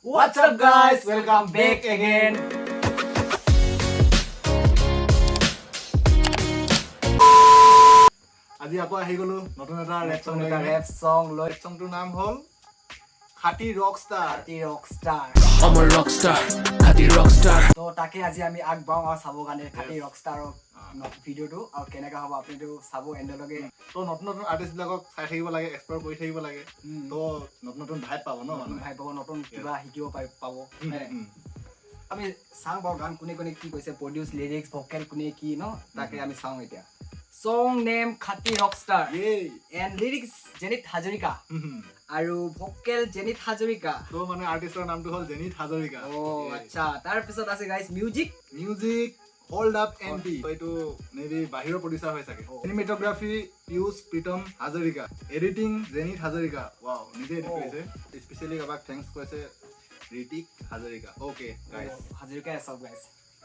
What's up guys? Welcome back again. আজি আকৌ আহি গলো নতুন এটা ৰেপ সং এটা rap song লৈ সংটোৰ নাম হল খাটি Rockstar rockstar. I'm a rockstar, খাটি rockstar. তো তাকে আজি আমি আগবাও আৰু চাব কাৰণে খাটি rockstar ভিডিঅ'টো আৰু কেনেকা হ'ব আপুনিটো চাব এণ্ডলৈকে তো নতুন নতুন আৰ্টিষ্ট বিলাকক চাই থাকিব লাগে এক্সপ্ল'ৰ কৰি থাকিব লাগে তো নতুন নতুন ভাইব পাব ন নতুন ভাই পাব নতুন কিবা শিকিব পাব উম। আমি চাওঁ বাৰু গান কোনে কোনে কি কৈছে প্ৰডিউচ লিৰিক্স ভকেল কোনে কি ন তাকে আমি চাওঁ এতিয়া সং নেম খাটি Rockstar and lyrics Zenit Hazarika আৰু ভকেল জেনিত হাজৰিকা তো মানে আৰ্টিষ্টৰ নামটো হ'ল জেনিত হাজৰিকা আচ্ছা তাৰপিছত আছে guys music hold up MP এইটো মেবি বাহিৰৰ প্ৰডিউচাৰ হৈ চাগে cinematography Piyush Pritam Hazarika editing Jenit Hazarika wow নিজে এডিট কৰিছে স্পেচিয়েলি কাবাক থ্যাঙ্কস কৈছে ঋতিক হাজৰিকা ওকে গাইজ হাজৰিকাই চাওক গাইজ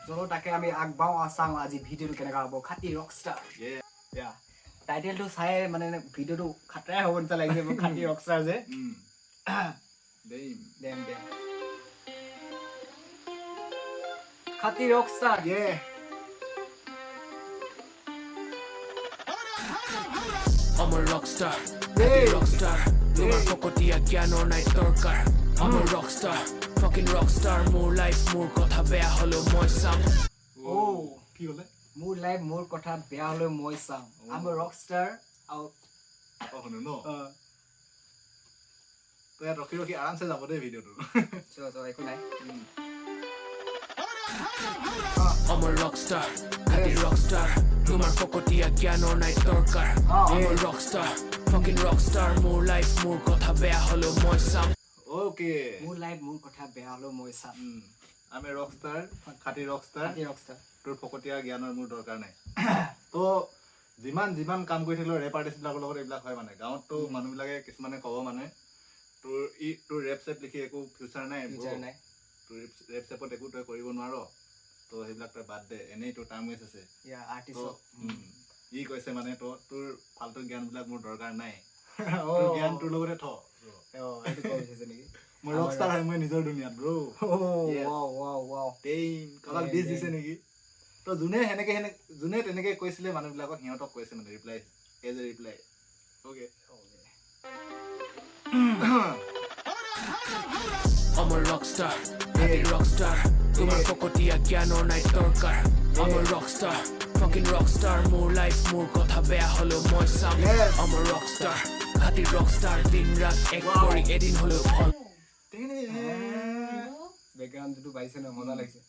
চলো তাকে আমি আগবাও চাওঁ আজি ভিডিঅ'টো কেনেকা হ'ব খাটি ৰকষ্টাৰ টাইটেলটো চাই মানে ভিডিঅ'টো খাতৰাই হ'ব নিচিনা লাগিছে মোৰ খাটি ৰকষ্টাৰ যে দেম খাটি ৰকষ্টাৰ I'm a rockstar, খাটি rockstar. তোমাৰ ফকতীয়া জ্ঞানৰ নাই দৰকাৰ. I'm a rockstar, fucking rockstar. মোৰ life মোৰ কথা বেয়া হ'লেও মই চাম. কি ক'লে মোৰ লাইফ মোৰ কথা বেয়া হ'লেও মই চাম I'm a rockstar আৰু শুনো ন তো ইয়াত ৰখি ৰখি আৰামছে যাব দেই ভিডিঅ'টো একো নাই I'm a rockstar, খাটি rockstar. তোমাৰ ফকতীয়া জ্ঞানৰ নাই দৰকাৰ. I'm a rockstar, fucking rockstar. মোৰ life মোৰ কথা বেয়া হ'লেও মই চাম. ওকে মোৰ লাইফ মোৰ কথা বেয়া হ'লেও মই চাম আমি ৰকষ্টাৰ খাটি ৰকষ্টাৰ খাটি ৰকষ্টাৰ তোৰ ফকতীয়া জ্ঞানৰ মোৰ দৰকাৰ নাই তো যিমান কাম কৰি থাকিলেও ৰেপ আৰ্টিষ্টবিলাকৰ লগত এইবিলাক হয় মানে গাঁৱততো মানুহবিলাকে কিছুমানে ক'ব মানে তোৰ ৰেপ চেপ লিখি একো ফিউচাৰ নাই তোৰ ৰেপ চেপত একো তই কৰিব নোৱাৰ তো সেইবিলাক তই বাদ দে এনেই তোৰ টাইম ৱেষ্ট আছে ই কৈছে মানে তোৰ ফাল্টু জ্ঞানবিলাক মোৰ দৰকাৰ নাই তোৰ জ্ঞান তোৰ লগতে মই ৰকষ্টাৰ হয় মই নিজৰ দুনিয়াত ব্ৰ কাৰোবাক ডিছ দিছে নেকি তো যোনে তেনেকে কৈছিলে মানুহবিলাকক সিহঁতক কৈছে মানে reply as a reply okay I'm a rockstar, খাটি rockstar. তোমাৰ ফকতীয়া জ্ঞানৰ নাই দৰকাৰ. I'm a rockstar, fucking rockstar. মোৰ life মোৰ কথা বেয়া হ'লেও মই চাম. I'm a rockstar, খাটি rockstar. দিন ৰাত এক কৰি এদিন হ'লেও ফল. বেকগ্ৰাউণ্ডটো পাইছে ন মজা লাগিছে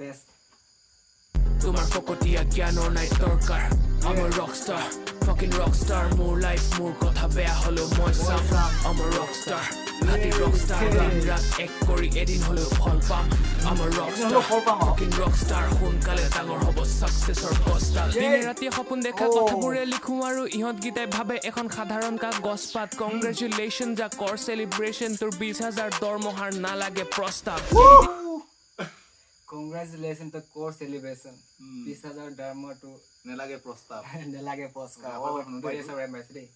বেষ্ট তোমাৰ ফকতীয়া জ্ঞানৰ নাই দৰকাৰ. I'm a rockstar, fucking rockstar. মোৰ life মোৰ কথা বেয়া হ'লেও মই চাম. I'm a rockstar, খাটি rockstar. দিন ৰাত এক কৰি এদিন হ'লেও ফল পাম. I'm a rockstar, fucking rockstar. সোনকালে ডাঙৰ হ'ব successৰ কষ্টাল. দিনে ৰাতি সপোন দেখা কথাবোৰে লিখোঁ আৰু ইহঁতকেইটাই ভাবে এখন সাধাৰণ কাগজ পাত. কংগ্ৰেচুলেশ্যন যা কৰ চেলিব্ৰেশ্যন. তোৰ 20,000 দৰমহাৰ নালাগে প্ৰস্তাৱ. কংগ্ৰেচুলেশ্যন তো কোৰ চেলিব্ৰেশ্যন 20,000 দামটো নেলাগে প্ৰস্তাৱ নেলাগে পুৰস্কাৰ দেই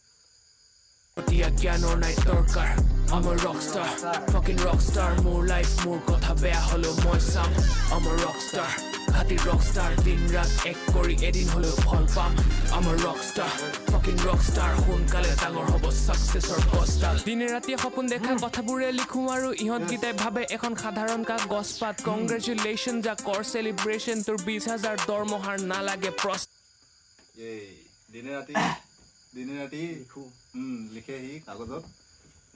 ফকতীয়া জ্ঞানৰ নাই দৰকাৰ. I'm a rockstar, fucking rockstar. মোৰ life মোৰ কথা বেয়া হ'লেও মই চাম. I'm a rockstar, খাটি rockstar. দিন ৰাত এক কৰি এদিন হ'লেও ফল পাম. I'm a rockstar, fucking rockstar. সোনকালে ডাঙৰ হ'ব successৰ কষ্টাল. দিনে ৰাতি সপোন দেখা কথাবোৰে লিখোঁ আৰু ইহঁতকেইটাই ভাবে এখন সাধাৰণ কাগজ পাত. কংগ্ৰেচুলেশ্যন যা কৰ চেলিব্ৰেশ্যন. তোৰ 20,000 দৰমহাৰ নালাগে প্ৰস্তাৱ. দিনে ৰাতি লিখে সি কাগজত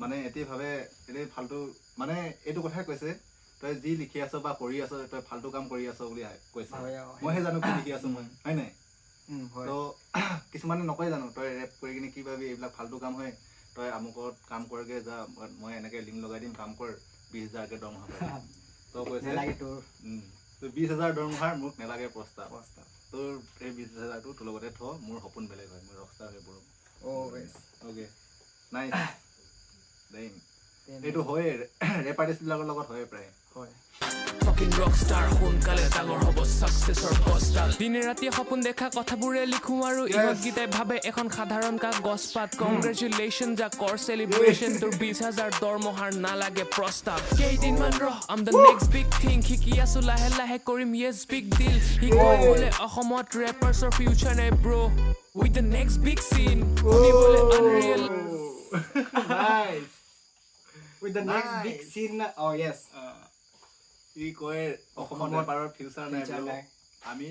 মানে এটি ভাবে এটি ফাল্টু মানে এইটো কথাই কৈছে তই যি লিখি আছ বা কৰি আছ তই ফাল্টু কাম কৰি আছ বুলি কৈছে মইহে জানো কি লিখি আছো মই হয় নাই তো কিছুমানে নকয় জানো তই ৰেপ কৰি কিনে কি ভাবি এইবিলাক ফাল্টু কাম হয় তই আমুকত কাম কৰগে যা মই এনেকে লিংক লগাই দিম কাম কৰ 20,000কে দৰমহা পাবি তো কৈছে তোৰ 20,000 দৰমহাৰ মোক নেলাগে প্ৰস্তাৱ তোৰ এই 20,000টো তোৰ লগতে থ মোৰ সপোন বেলেগ হয় মই ৰকষ্টাৰ হৈ পৰোঁ অ'কে নাইচ দেম এইটো হয়ে ৰেপ আৰ্টিষ্টবিলাকৰ লগত হয়ে প্ৰায় হয় Fucking rockstar সোনকালে ডাঙৰ হ'ব সাকসেছৰ কষ্টাল দিনে ৰাতিয়ে সপোন দেখা কথাবোৰে লিখো আৰু ইহঁত গীতাই ভাবে এখন সাধাৰণ কাগজ পাত কংগ্ৰেচুলেশ্যন যা কৰ চেলিব্ৰেশ্যন তোৰ 20,000 দৰমহাৰ নালাগে প্ৰস্তাৱ কেইদিনমান ৰহ I'm the next big thing শিকি আছো লাহে লাহে কৰিম yes big deal সি কয় বোলে অসমত ৰেপাৰ্ছৰ ফিউচাৰ নাই ব্ৰ with the next big scene শুনিবলৈ unreal nice with the next Nice. big scene oh yes ই কয় অসমত ৰেপাৰৰ ফিউচাৰ নাই future bro। নাই। আমি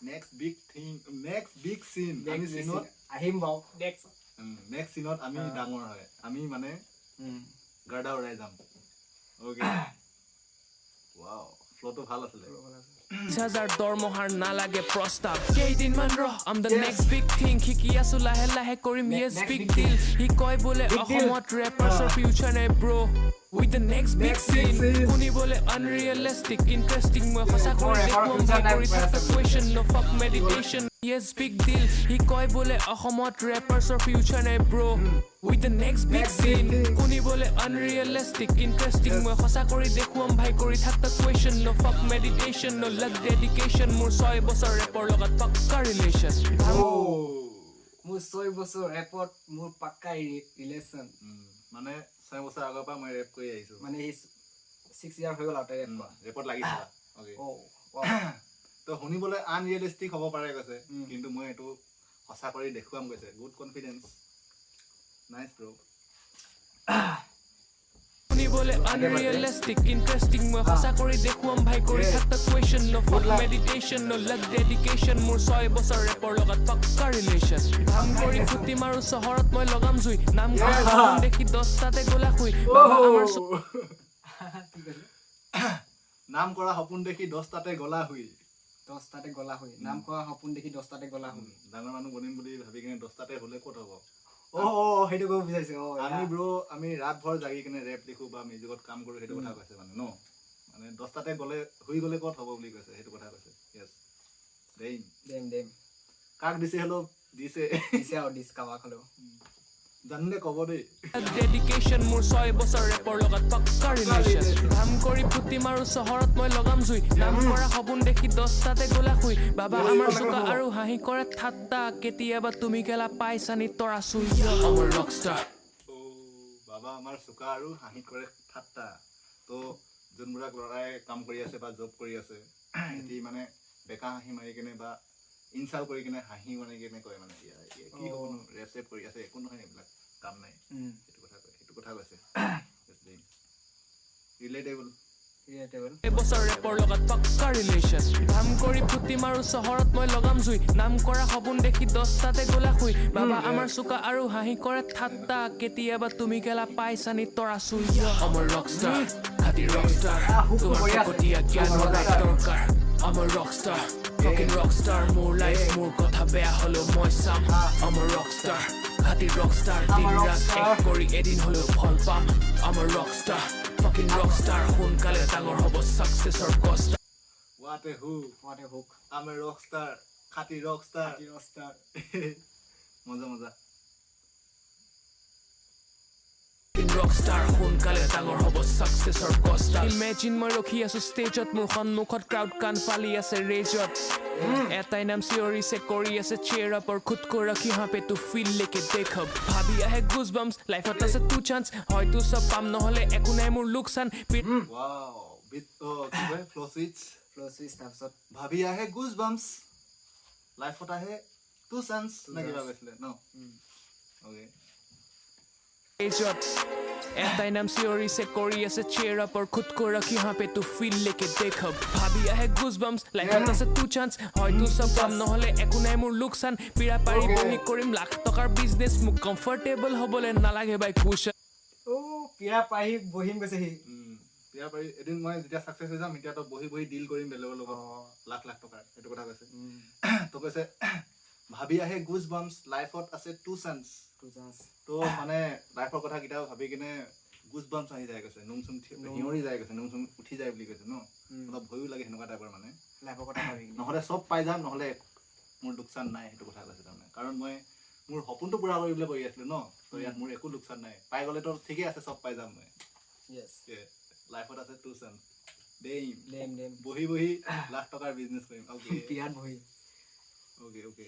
next big thing next big চিন আমি চিনত আহিম বাৰু next নেক্সট চিনত আমি ডাঙৰ হয় আমি মানে গাৰ্ডা উৰাই যাম অ'কে ৱাও ফ্ল'টো ভাল আছিলে 20,000 দৰমহাৰ নালাগে প্ৰস্তাৱ কেইদিনমান ৰহ I'm the next big thing শিকি আছো লাহে লাহে কৰিম yes Next big big deal deal. সি কয় বোলে Big deal. অসমত ৰেপাৰ্ছৰ ফিউচাৰ নাই ব্ৰ with the next big Next big scene scene. শুনিবলৈ unrealistic interesting মই সঁচা কৰি rapper দেখুৱাম future ভাই নাই কৰি কৈ থাকা আছে। question no fuck meditation yes big deal সি কয় বোলে অসমত ৰেপাৰ্ছৰ ফিউচাৰ নাই ব্ৰ with the next big Next big scene thing. শুনিবলৈ unrealistic interesting মই সঁচা কৰি দেখুৱাম ভাই কৰি থাকা question no fuck meditation no luck dedication মোৰ 6 বছৰ ৰেপৰ লগত পাক্কা ৰিলেশ্যন মোৰ 6 বছৰ ৰেপত মোৰ পাক্কা ৰিলেশ্যন মানে 6 বছৰ আগৰ পৰা মই ৰেপ কৰি আহিছো মানে সি 6 ইয়াৰ হৈ গ'ল আৰু ৰেপ কৰা ৰেপত লাগিছিল অ'কে অ তো শুনিবলৈ আনৰিয়েলিষ্টিক হ'ব পাৰে কৈছে উম। কিন্তু মই এইটো সঁচা কৰি দেখুৱাম কৈছে গুড কনফিডেন্স নাইচ ব্ৰ শুনিবলৈ unrealistic interesting মই সঁচা কৰি দেখুৱাম ভাই কৰি থাকা question no fuck meditation no luck dedication মোৰ 6 বছৰ ৰেপৰ লগত পাক্কা ৰিলেশ্যন কাম কৰি ফুটি মাৰো চহৰত মই লগাম জুই নাম কৰা সপোন দেখি 10টাতে গলা শুই বাবা আমাৰ কি কৈছে নাম কৰা সপোন দেখি 10টাতে গলা হুই 10টাতে গলা হৈ নাম কৰা সপোন দেখি 10টাতে গলা হৈ ডাঙৰ মানুহ বনিম বুলি ভাবি কিনে 10টাতে হ'লে ক'ত হ'ব সেইটো ক'ব বিচাৰিছে আমি ব্ৰ আমি ৰাত ভৰ জাগি কিনে ৰেপ লিখো বা মিউজিকত কাম কৰো সেইটো কথা কৈছে মানে ন মানে 10টাতে গ'লে শুই গ'লে ক'ত হ'ব বুলি কৈছে সেইটো কথা কৈছে য়েছ দেই দেম কাক দিছে হ'লেও দিছে দিছে আৰু ডিছ কাবাক হ'লেও জানিলে ক'ব দেই ডেডিকেশ্যন মোৰ 6 বছৰ ৰেপৰ লগত পাক্কা ৰিলেশ্যন কাম কৰি ফুটি মাৰো চহৰত মই লগাম জুই নাম কৰা সপোন দেখি 10টাতে গলা শুই বাবা আমাৰ চোকা আৰু হাঁহি কৰে ঠাট্টা কেতিয়াবা তুমি কেলা পাইছানি তৰা চুই আমাৰ ৰকষ্টাৰ বাবা আমাৰ চোকা আৰু হাঁহি কৰে ঠাট্টা তো যোনবিলাক ল'ৰাই কাম কৰি আছে বা জব কৰি আছে সিহঁতি মানে বেকা হাঁহি মাৰি কিনে বা ইনচাল কৰি কিনে হাঁহি মাৰি কিনে কয় মানে কি হ'বনো ৰেপ চেপ কৰি আছে একো নহয় এইবিলাক কাম নাই সেইটো কথা কৈছে ৰিলেটেবল এবছৰ ৰেপৰ লগত পাক্কা ৰিলেশ্যন কাম কৰি ফুটি মাৰো চহৰত মই লগাম জুই নাম কৰা সপোন দেখি 10টাতে গলা শুই বাবা আমাৰ চোকা আৰু হাঁহি কৰে ঠাট্টা কেতিয়াবা তুমি কেলা পাইছানি তৰা চুই আমাৰ ৰকষ্টাৰ খাতি ৰকষ্টাৰ তোমাৰ ফকতীয়া জ্ঞানৰ নাই দৰকাৰ আমাৰ ৰকষ্টাৰ fucking rockstar মোৰ লাইফ মোৰ কথা বেয়া হলেও মই চাম আমাৰ ৰকষ্টাৰ খাতি ৰকষ্টাৰ দিন ৰাত এক কৰি এদিন হলেও ফল পাম আমাৰ ৰকষ্টাৰ fucking rockstar সোনকালে ডাঙৰ হ'ব সাকসেছৰ কষ্ট what a hook I'm a rockstar খাতি rockstar মজা rockstar সোনকালে ডাঙৰ হ'ব সাকসেছৰ কষ্ট ইমেজিন মই ৰখি আছো ষ্টেজত মোৰ সন্মুখত ক্ৰাউড কান ফালি আছে ৰেজত এটাই নাম চিঞৰিছে কৰি আছে চেয়াৰ আপ আৰু খুদ কো ৰাখি হাঁ পে তু ফিল লেকে দেখ ভাবি আহে গুজ বাম্পছ লাইফত আছে টু চান্স হয়তো চব পাম নহ'লে একো নাই মোৰ লোকচান wow bit কি কয় ফ্লো সুইচ তাৰপিছত ভাবি আহে গুজ বাম্পছ লাইফত আহে টু চান্স না কিবা কৈছিলে ন অ'কে ৰেজত এটাই নাম চিঞৰিছে কৰি আছে চেয়াৰ আপ আৰু খুদ কো ৰাখি হাঁ পে তু ফিল লেকে দেখ ভাবি আহে গুজ বাম্পছ লাইফত আছে টু চান্স হয়তো চব পাম নহ'লে একো নাই মোৰ লোকচান পিৰা পাৰি বহি কৰিম লাখ টকাৰ বিজনেছ মোক কমফৰ্টেবল হ'বলৈ নালাগে বাই কুশ্যন পিৰা পাৰি বহিম গৈছে সি ইয়াৰ পাৰি এদিন মই যেতিয়া ছাকচেছ হৈ যাম এতিয়াতো বহি ডিল কৰিম বেলেগৰ লগত লাখ টকাৰ সেইটো কথা কৈছে তো কৈছে ভাবি আহে গুজ বাম্পছ লাইফত আছে টু চান্স তো মানে লাইফৰ কথা কেতিয়াও ভাবি কিনে গুজ বাম্পছ আহি যায় কৈছে নুম চুম হিঁয়ৰি যায় কৈছে নুম চুম উঠি যায় বুলি কৈছে ন অলপ ভয়ো লাগে সেনেকুৱা টাইপৰ মানে লাইফৰ কথা ভাবি নহ'লে চব পাই যাম নহ'লে মোৰ লোকচান নাই সেইটো কথা কৈছে তাৰমানে কাৰণ মই মোৰ সপোনটো পূৰা কৰিবলৈ কৰি আছিলোঁ ন তো ইয়াত মোৰ একো লোকচান নাই পাই গ'লেতো ঠিকেই আছে চব পাই যাম মই Yes. লাইফত আছে 2 চান্স দেম Dem. বহি বহি লাখ টকাৰ বিজনেছ কৰিম ওকে বিৰাট বহি। ওকে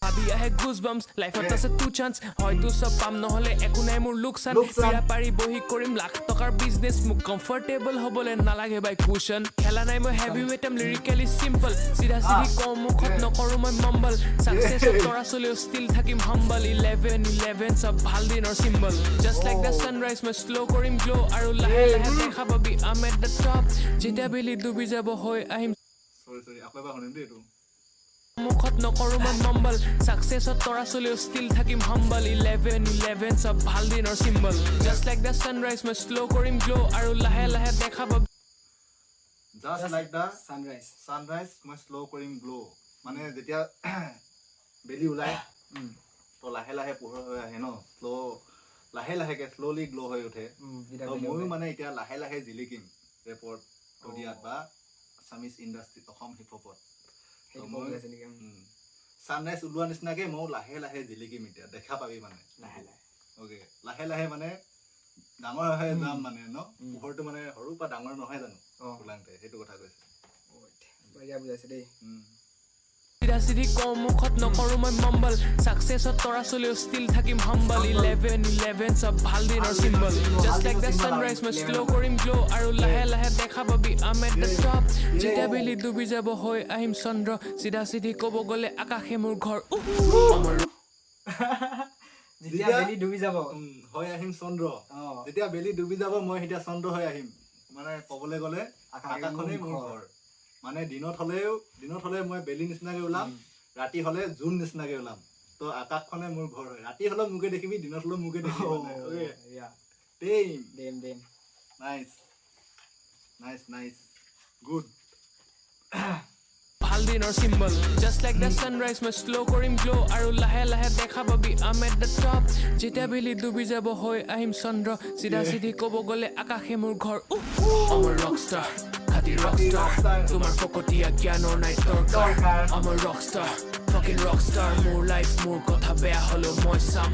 ভাবি আহে গুজবাম্পছ লাইফত আছে 2 চান্স হয়তো সব পাম নহলে একো নাই মোৰ লোকচান পিৰা পাৰি বহি কৰিম লাখ টকাৰ বিজনেছ মোক কমফৰ্টেবল হ'বলৈ নালাগে বাই কুশ্যন খেলা নাই মই হেভি ৱেট এম লিৰিকেলি চিম্পল চিধা চিধি কওঁ মুখত নকৰোঁ মই মাম্বল ছাকচেছত তৰা চলিও ষ্টিল থাকিম হাম্বল 11 চব ভাল দিনৰ symbol just like the sunrise মই শ্ল' কৰিম গ্ল' আৰু লাহে লাহে দেখা পাবি আম এট দ্য টপ যেতিয়া বেলি ডুবি যাব হৈ আহিম সৰি আকৌ এবাৰ শুনিম দেই এইটো মুখত নকৰোঁ মই মাম্বল ছাকচেছত তৰা চলিও ষ্টিল থাকিম হাম্বল 11 চব ভাল দিনৰ symbol just like the sunrise মই শ্ল' কৰিম গ্ল' আৰু লাহে লাহে দেখা পাবি জাষ্ট লাইক দা Sunrise. ছানৰাইজ মই শ্ল' কৰিম গ্ল' মানে যেতিয়া বেলি ওলাই তো লাহে লাহে পোহৰ হৈ আহে ন লাহে লাহেকে শ্ল'লি গ্ল' হৈ উঠে তো ময়ো মানে এতিয়া লাহে লাহে জিলিকিম ৰেপত অডিয়াত বা আছামিজ ইণ্ডাষ্ট্ৰীত অসম হিপ হপত ছানৰাইজ ওলোৱা নিচিনাকে মই লাহে লাহে জিলিকিম এতিয়া দেখা পাবি মানে অ'কে লাহে লাহে মানে ডাঙৰ হৈ যাম মানে ন পোহৰটো মানে সৰুৰ পৰা ডাঙৰ নহয় জানো ওলাওঁতে সেইটো কথা কৈছে বুজাইছে দেই চিধা চিধি কওঁ মুখত নকৰোঁ মই মাম্বল ছাকচেছত তৰা চলিও ষ্টিল থাকিম হাম্বল 11 চব ভাল দিনৰ symbol just like the sunrise মই শ্ল' কৰিম গ্ল' আৰু লাহে লাহে দেখা পাবি আম এট দ্য টপ যেতিয়া বেলি ডুবি যাব হৈ আহিম চন্দ্ৰ চিধা চিধি ক'ব গ'লে আকাশে মোৰ ঘৰ যেতিয়া বেলি ডুবি যাব হৈ আহিম চন্দ্ৰ যেতিয়া বেলি ডুবি যাব মই এতিয়া চন্দ্ৰ হৈ আহিম মানে ক'বলৈ গ'লে আকাশখনেই মোৰ ঘৰ মানে দিনত হ'লে মই বেলি নিচিনাকে ওলাম ৰাতি হ'লে জোন নিচিনাকে ওলাম তো আকাশখনে মোৰ ঘৰ হয় ৰাতি হ'লেও মোকে দেখিবি দিনত হ'লেও মোকে দেখিবি Dem. নাইচ গুড ভাল দিনৰ symbol just like the sunrise মই শ্ল' কৰিম গ্ল' আৰু লাহে লাহে দেখা পাবি আম এট দ্য টপ যেতিয়া বেলি ডুবি যাব হৈ আহিম চন্দ্ৰ চিধা চিধি ক'ব গ'লে আকাশে মোৰ ঘৰ আমাৰ ৰকষ্টাৰ খাতি ৰকষ্টাৰ তোমাৰ ফকতীয়া জ্ঞানৰ নাই দৰকাৰ আমাৰ ৰকষ্টাৰ ফাকিং ৰকষ্টাৰ মোৰ লাইফ মোৰ কথা বেয়া হ'লেও মই চাম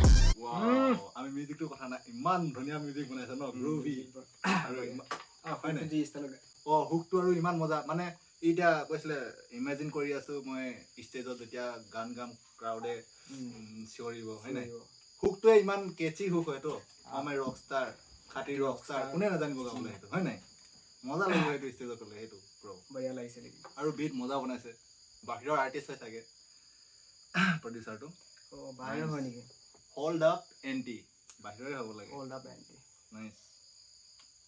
আমি মিউজিকটোৰ কথা নাই ইমান ধুনীয়া মিউজিক বনাইছে ন গ্ৰুভি আৰু হুকটো আৰু ইমান মজা মানে এতিয়া কৈছিলে ইমেজিন কৰি আছো মই ষ্টেজত যেতিয়া গান গাম ক্ৰাউডে চিঞৰিব হয় নাই হুকটোৱে ইমান কেচি হুক হয়তো আমাৰ ৰকষ্টাৰ খাতি ৰকষ্টাৰ কোনে নাজানিব গাবলৈ সেইটো হয় নাই মজা লাগিব সেইটো ষ্টেজত ক'লে সেইটো বঢ়িয়া লাগিছে নেকি আৰু বিট মজা বনাইছে বাহিৰৰ আৰ্টিষ্ট হয় চাগে প্ৰডিউচাৰটো বাহিৰৰ হয় নেকি হল্ড আপ এণ্টি বাহিৰৰে হ'ব লাগে নাইচ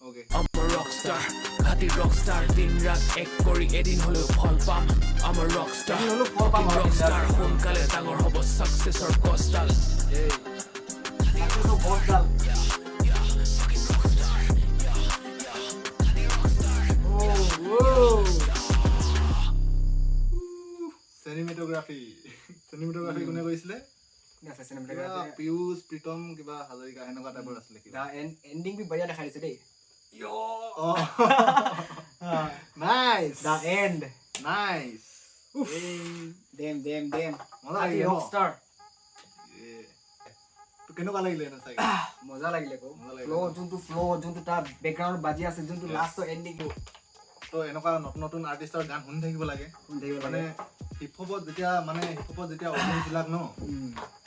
অ'কে আমাৰ ৰকষ্টাৰ খাতি ৰকষ্টাৰ দিন ৰাত এক কৰি এদিন হ'লেও ফল পাম আমাৰ ৰকষ্টাৰ ৰকষ্টাৰ সোনকালে ডাঙৰ হ'ব ছাকচেছৰ গছডাল চিনেমেটোগ্ৰাফি কোনে কৰিছিলে পিয়ুষ প্ৰীতম কিবা হাজৰিকা সেনেকুৱা টাইপৰ আছিলে কিবা এণ্ডিং বি বঢ়িয়া দেখাই দিছে দেই নাইচ দা এণ্ড নাইচ দেম মজা লাগিলে ন? ৰকষ্টাৰ কেনেকুৱা লাগিলে এনে চাগে মজা লাগিলে মজা লাগিলে। যোনটো তাৰ বেকগ্ৰাউণ্ড বাজি আছে যোনটো লাষ্টৰ এণ্ডিংটো তো এনেকুৱা নতুন নতুন আৰ্টিষ্টৰ গান শুনি থাকিব লাগে মানে হিপ হপত যেতিয়া অডিয়েঞ্চ বিলাক ন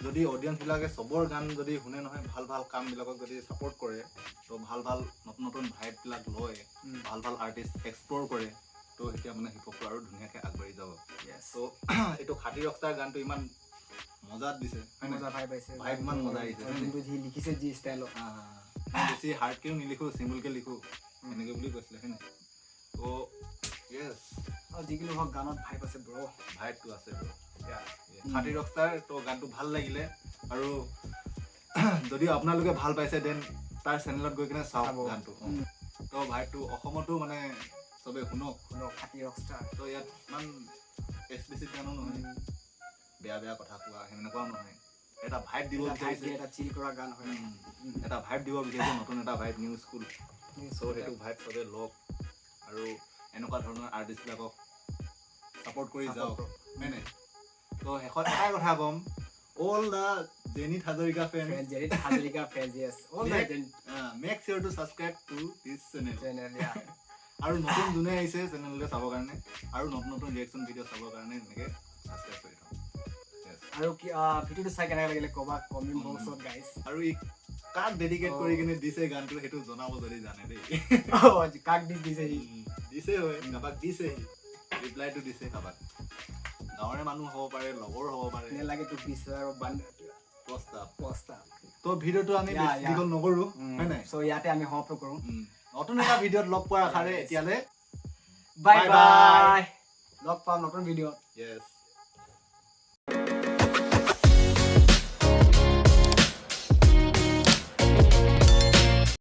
যদি অডিয়েঞ্চ বিলাকে চবৰ গান যদি শুনে নহয় ভাল ভাল কাম বিলাকক যদি ছাপোৰ্ট কৰে তো ভাল নতুন নতুন ভাইব বিলাক লয় ভাল আৰ্টিষ্ট এক্সপ্ল'ৰ কৰে তো এতিয়া মানে হিপ হপটো আৰু ধুনীয়াকে আগবাঢ়ি যাব তো এইটো খাতি ৰকষ্টাৰ গানটো ইমান মজাত দিছে ভাইব ইমান মজা আহিছে লিখিছে যি ষ্টাইলত বেছি হাৰ্ডকেও নিলিখো চিম্পলকে লিখো এনেকে বুলি কৈছিলে হয় নাই তো য়েছ যিকোনো হওক গানত ভাইব আছে ব্ৰ ভাইবটো আছে ব্ৰ খাতি ৰকষ্টাৰ তো গানটো ভাল লাগিলে আৰু যদি আপোনালোকে ভাল পাইছে দেন তাৰ চেনেলত গৈ কিনে চাওক গানটো তো ভাইবটো অসমতো মানে চবে শুনক খাতি ৰকষ্টাৰ তো ইয়াত ইমান এক্সপ্লিচিট গানো নহয় বেয়া কথা কোৱা সেনেকুৱাও নহয় এটা ভাইব দিব বিচাৰিছে এটা চিল কৰা গান হয় এটা ভাইব দিব বিচাৰিছে নতুন এটা ভাইব নিউ স্কুল চ' সেইটো ভাইব চবে লওক আৰু এনেকুৱা ধৰণৰ আৰ্টিষ্টবিলাকক ছাপোৰ্ট কৰি যাওক হয় নাই তো শেষত এটাই কথা ক'ম all the Jenit Hazarika fan. Friend Jenit Hazarika fans, yes. All the Make sure to subscribe to this channel. yeah. আৰু নতুন যোনে আহিছে চেনেললৈ চাবৰ কাৰণে আৰু নতুন নতুন ৰিয়েকশ্যন ভিডিঅ' চাবৰ কাৰণে এনেকৈ ছাবস্ক্ৰাইব কৰি থওঁ আৰু কি ভিডিঅ'টো চাই কেনেকৈ লাগিলে ক'বা কমেণ্ট বক্সত গাইজ আৰু ই কাক ডেডিকেট কৰি কিনে দিছে গানটো সেইটো জনাব যদি জানে দেই কাক দিছে সি দিছে হয় কাবাক দিছে সি ৰিপ্লাইটো দিছে কাবাক গাঁৱৰে মানুহ হ'ব পাৰে লগৰ হ'ব পাৰে লাগে তোক দিছে আৰু প্ৰস্তাৱ তো ভিডিঅ'টো আমি দীঘল নকৰোঁ হয় নাই চ' ইয়াতে আমি সমাপ্ত কৰোঁ নতুন এটা ভিডিঅ'ত লগ পোৱাৰ আশাৰে এতিয়ালৈ বাই বাই লগ পাম নতুন ভিডিঅ'ত Yes.